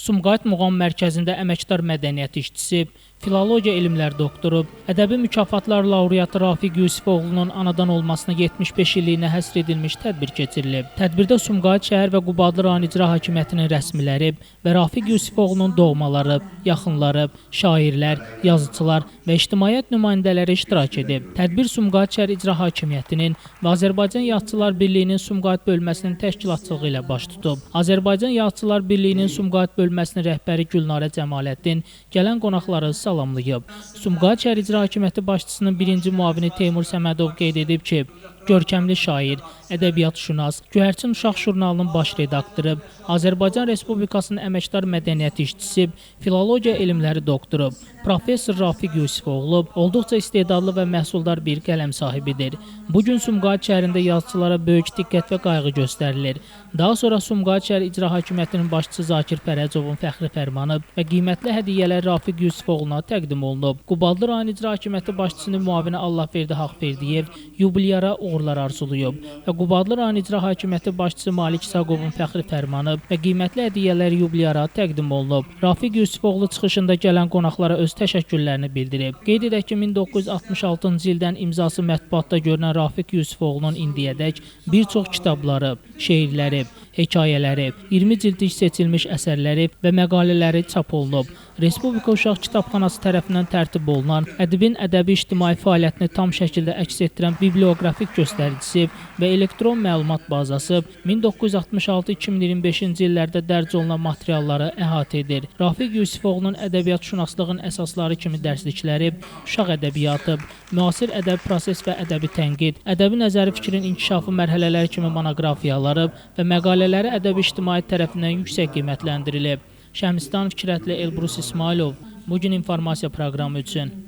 Sumqayıt Muğam Mərkəzində əməkdar mədəniyyət işçisi, filologiya elmlər doktoru, ədəbi mükafatlar laureatı Rafiq Yusifoğlunun anadan olmasına 75 illiyinə həsr edilmiş tədbir keçirilib. Tədbirdə Sumqayıt şəhər və Qubadlı rayon icra hakimiyyətinin rəsmiləri və Rafiq Yusifoğlunun doğmaları, yaxınları, şairlər, yazıçılar və ictimaiyyət nümayəndələri iştirak edib. Tədbir Sumqayıt şəhər icra hakimiyyətinin və Azərbaycan Yazıçılar Birliyinin Sumqayıt bölməsinin təşkilatçılığı ilə baş tutub. Azərbaycan Yazıçılar Birliyinin Sumqayıt bölməsinin rəhbəri Gülnarə Cəmaləddin gələn qonaqları salamlayıb. Sumqayıt şəhər icra hakimiyyəti başçısının birinci müavini Teymur Səmədov qeyd edib ki, görkəmli şair, ədəbiyyatşünas, Göyərçin Uşaq jurnalının baş redaktoru, Azərbaycan Respublikasının əməkdar mədəniyyət işçisi, filologiya elmləri doktoru, professor Rafiq Yusifoğlu olduqca istedadlı və məhsuldar bir qələm sahibidir. Bugün Sumqayıt şəhərində yazıçılara böyük diqqət və qayğı göstərilir. Daha sonra Sumqayıt şəhər icra hakimiyyətinin başçısı Zakir Fərəcovun fəxri fərmanı və qiymətli hədiyyələr Rafiq Yusifoğluna təqdim olunub. Qubadlı rayon icra hakimiyyəti başçısının müavini Allahverdi Haqverdiyev yubilyara uğurlar arzulayıb və Qubadlı rayon icra hakimiyyəti başçısı Malik İsaqovun fəxri fərmanı və qiymətli hədiyyələr yubilyara təqdim olunub. Rafiq Yusifoğlu çıxışında gələn qonaqlara öz təşəkkürlərini bildirib. Qeyd edək ki, 1966-cı ildən imzası mətbuatda görünən Rafiq Yusifoğlunun indiyədək bir çox kitabları, şeirləri, hekayələri, 20 cildlik seçilmiş əsərləri və məqalələri çap olunub. Respublika Uşaq Kitabxanası tərəfindən tərtib olunan ədibin ədəbi-ictimai fəaliyyətini tam şəkildə əks etdirən bibliografik göstəricisi və elektron məlumat bazası 1966-2025-ci illərdə dərc olunan materialları əhatə edir. Rafiq Yusifoğlunun ədəbiyyatşünaslığın əsasları kimi dərslikləri, uşaq ədəbiyyatı, müasir ədəbi proses və ədəbi tənqid, ədəbi nəzəri fikrin inkişafı mərhələləri kimi monoqrafiyaları və məqalələri ədəbi-ictimai tərəfindən yüksək qiymətləndirilib. Şəmstan Fikrətli Elbrus İsmailov, Bugün informasiya proqramı üçün.